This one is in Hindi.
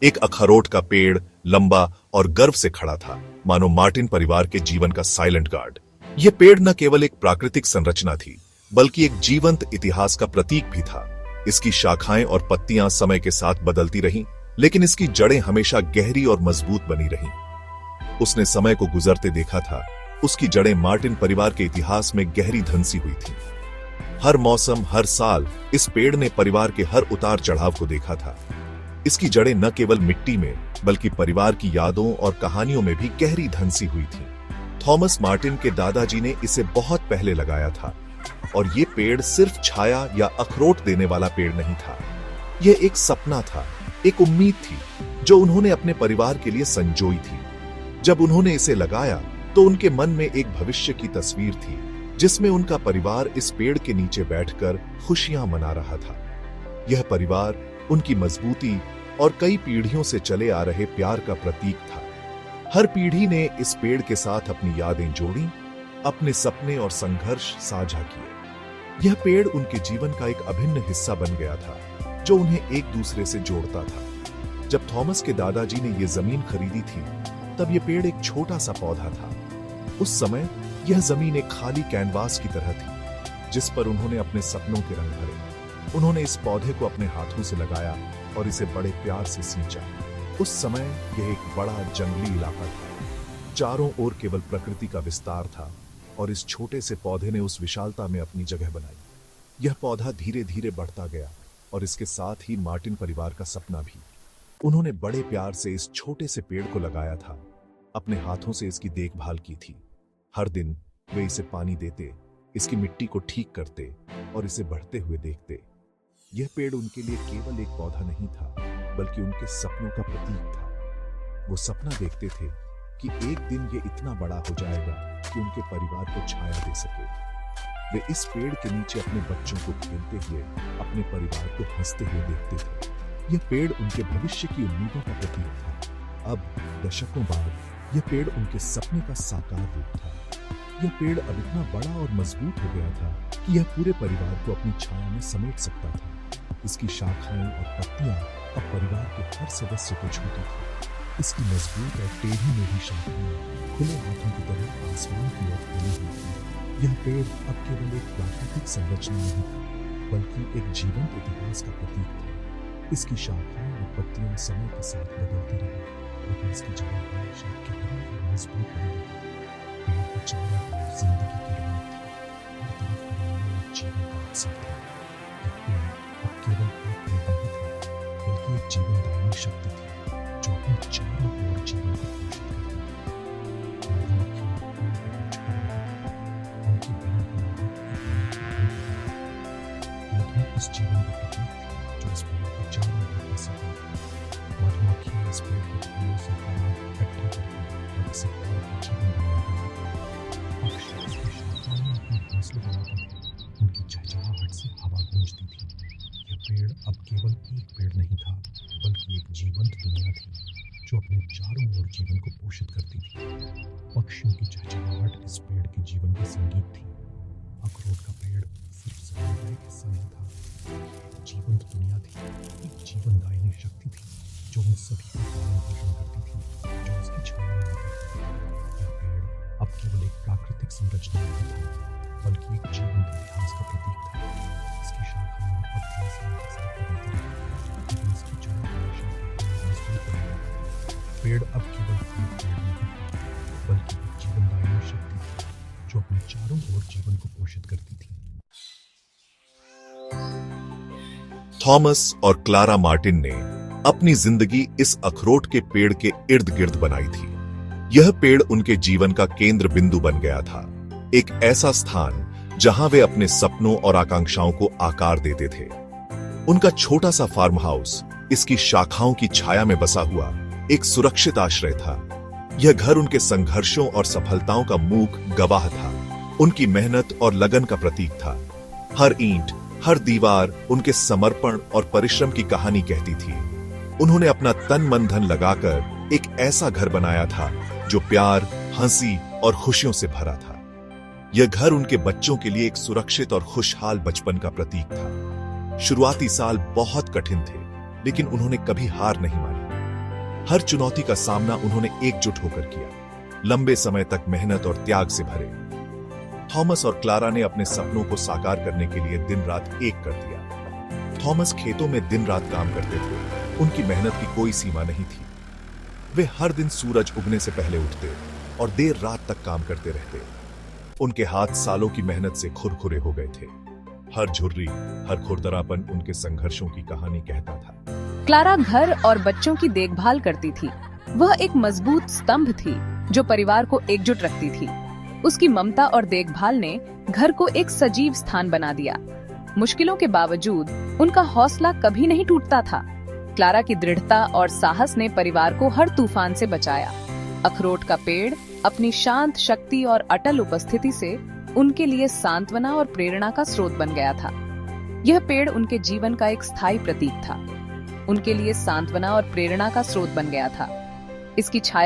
एक अखरोट का पेड़ लंबा और गर्व से खड़ा था, मानो मार्टिन परिवार के जीवन का साइलेंट गार्ड। यह पेड़ न केवल एक प्राकृतिक संरचना थी, बल्कि एक जीवंत इतिहास का प्रतीक भी था। इसकी शाखाएं और पत्तियां समय के साथ बदलती रहीं, लेकिन इसकी जड़ें हमेशा गहरी और मजबूत बनी रहीं। उसने समय को गुजरते देखा था। उसकी जड़ें मार्टिन परिवार के इतिहास में गहरी धंसी हुई थीं। हर मौसम, हर साल इस पेड़ ने परिवार के हर उतार चढ़ाव को देखा था। इसकी जड़ें न केवल मिट्टी में, बल्कि परिवार की यादों और कहानियों में भी गहरी धंसी हुई थीं। थॉमस मार्टिन के दादाजी ने इसे बहुत पहले लगाया था, और ये पेड़ सिर्फ छाया या अखरोट देने वाला पेड़ नहीं था। यह एक सपना था, एक उम्मीद थी, जो उन्होंने अपने परिवार के लिए संजोई थी। जब उन्होंने इसे लगाया, तो उनके मन में एक भविष्य की तस्वीर थी, जिसमें उनका परिवार इस पेड़ के नीचे बैठकर खुशियां मना रहा था। यह परिवार उनकी मजबूती और कई पीढ़ियों से चले आ रहे प्यार का प्रतीक था। हर पीढ़ी ने इस पेड़ के साथ अपनी यादें जोड़ी, अपने सपने और संघर्ष साझा किए। यह पेड़ उनके जीवन का एक अभिन्न हिस्सा बन गया था, जो उन्हें एक दूसरे से जोड़ता था। जब थॉमस के दादाजी ने यह जमीन खरीदी थी, तब यह पेड़ एक छोटा सा पौधा था। उस समय यह जमीन एक खाली कैनवास की तरह थी, जिस पर उन्होंने अपने सपनों के रंग भरे। उन्होंने इस पौधे को अपने हाथों से लगाया और इसे बड़े प्यार से सींचा। उस समय यह एक बड़ा जंगली इलाका था। चारों ओर केवल प्रकृति का विस्तार था, और इस छोटे से पौधे ने उस विशालता में अपनी जगह बनाई। यह पौधा धीरे धीरे बढ़ता गया, और इसके साथ ही मार्टिन परिवार का सपना भी। उन्होंने बड़े प्यार से इस छोटे से पेड़ को लगाया था, अपने हाथों से इसकी देखभाल की थी। हर दिन वे इसे पानी देते, इसकी मिट्टी को ठीक करते और इसे बढ़ते हुए देखते। यह पेड़ उनके लिए केवल एक पौधा नहीं था, बल्कि उनके सपनों का प्रतीक था। वो सपना देखते थे कि एक दिन ये इतना बड़ा हो जाएगा कि उनके परिवार को छाया दे सके। वे इस पेड़ के नीचे अपने बच्चों को खेलते हुए, अपने परिवार को हंसते हुए देखते थे। यह पेड़ उनके भविष्य की उम्मीदों का प्रतीक था। अब दशकों बाद यह पेड़ उनके सपने का साकार रूप था। यह पेड़ अब इतना बड़ा और मजबूत हो गया था कि यह पूरे परिवार को अपनी छाया में समेट सकता था। इसकी शाखाएं और पत्तियां अब परिवार के हर सदस्य को छूती थी। इसकी मजबूत और टेढ़ी मेढ़ी शाखाएं खुले हाथों की तरह आसमान की ओर फैली हुई थी। यह पेड़ अब केवल एक प्राकृतिक संरचना नहीं था, बल्कि एक जीवंत इतिहास का प्रतीक था। इसकी शाखाएं और पत्तियां समय के साथ बदलती रही, लेकिन इसकी जड़ें हमेशा गहरी और मजबूत बनी रही। पेड़ के चारों ओर जिंदगी की रौनक थी, हर तरफ हरियाली और जीवन का अवसर था। यह पेड़ अब केवल एक पेड़ नहीं था, बल्कि एक जीवनदायिनी शक्ति थी, जो अपने चारों ओर जीवन को पोषित करती थी। मधुमक्खियां पेड़ के बीच खड़ी रहती थीं, उनकी बनी बनावट एक अनोखी धूप थी। यह धूप उस जीवन का प्रतीक थी, जो इस पेड़ के चारों ओर बसा हुआ था। मधुमक्खियां इस पेड़ के फूलों से पानी इकट्ठा करती और इसे पेड़ का जीवन बनाती थीं। पक्षी इसकी शाखाओं में अपने घोंसले बनाते थे, उनकी चहचहाहट से हवा गूंजती थी। यह पेड़ अब केवल एक पेड़ नहीं था, बल्कि एक जीवंत दुनिया थी, जो अपने चारों ओर जीवन को पोषित करती थी। पक्षियों की चहचहाहट इस पेड़ के जीवन का संगीत थी। अखरोट का पेड़ सिर्फ जमीन का एक हिस्सा नहीं था, एक जीवंत दुनिया थी, एक जीवनदायिनी शक्ति थी, जो उन सभी का पालन पोषण करती थी, जो उसकी छाया में आते थे। यह पेड़ अब केवल एक प्राकृतिक संरचना नहीं था, बल्कि एक जीवंत इतिहास का प्रतीक था। इसकी शाखाएं और पत्तियां समय के साथ बदलती रही, लेकिन इसकी जड़ें हमेशा गहरी और मजबूत बनी रही। पेड़ अब केवल एक पेड़ नहीं था, बल्कि एक जीवनदायिनी शक्ति थी, जो अपने चारों ओर जीवन को पोषित करती थी। थॉमस और क्लारा मार्टिन ने अपनी जिंदगी इस अखरोट के पेड़ के इर्द गिर्द बनाई थी। यह पेड़ उनके जीवन का केंद्र बिंदु बन गया था, एक ऐसा स्थान जहां वे अपने सपनों और आकांक्षाओं को आकार देते थे। उनका छोटा सा फार्म हाउस इसकी शाखाओं की छाया में बसा हुआ एक सुरक्षित आश्रय था। यह घर उनके संघर्षों और सफलताओं का मूक गवाह था, उनकी मेहनत और लगन का प्रतीक था। हर ईंट, हर दीवार उनके समर्पण और परिश्रम की कहानी कहती थी। उन्होंने अपना तन मन धन लगाकर एक ऐसा घर बनाया था, जो प्यार, हंसी और खुशियों से भरा था। यह घर उनके बच्चों के लिए एक सुरक्षित और खुशहाल बचपन का प्रतीक था। शुरुआती साल बहुत कठिन थे, लेकिन उन्होंने कभी हार नहीं मानी। हर चुनौती का सामना उन्होंने एकजुट होकर किया, लंबे समय तक मेहनत और त्याग से भरे। थॉमस और क्लारा ने अपने सपनों को साकार करने के लिए दिन रात एक कर दिया। थॉमस खेतों में दिन रात काम करते थे, उनकी मेहनत की कोई सीमा नहीं थी। वे हर दिन सूरज उगने से पहले उठते और देर रात तक काम करते रहते। उनके हाथ सालों की मेहनत से खुरखुरे हो गए थे। हर झुर्री, हर खुरदरापन उनके संघर्षों की कहानी कहता था। क्लारा घर और बच्चों की देखभाल करती थी। वह एक मजबूत स्तंभ थी जो परिवार को एकजुट रखती थी। उसकी ममता और देखभाल ने घर को एक सजीव स्थान बना दिया। मुश्किलों के बावजूद उनका हौसला कभी नहीं टूटता था। क्लारा की दृढ़ता और साहस ने परिवार को हर तूफान से बचाया। अखरोट का पेड़ अपनी शांत शक्ति और अटल उपस्थिति से उनके लिए सांत्वना और प्रेरणा का स्रोत बन गया था। यह पेड़ उनके जीवन का एक स्थायी प्रतीक था, उनके लिए सांत्वना और प्रेरणा का स्रोत बन गया था। इसकी छाया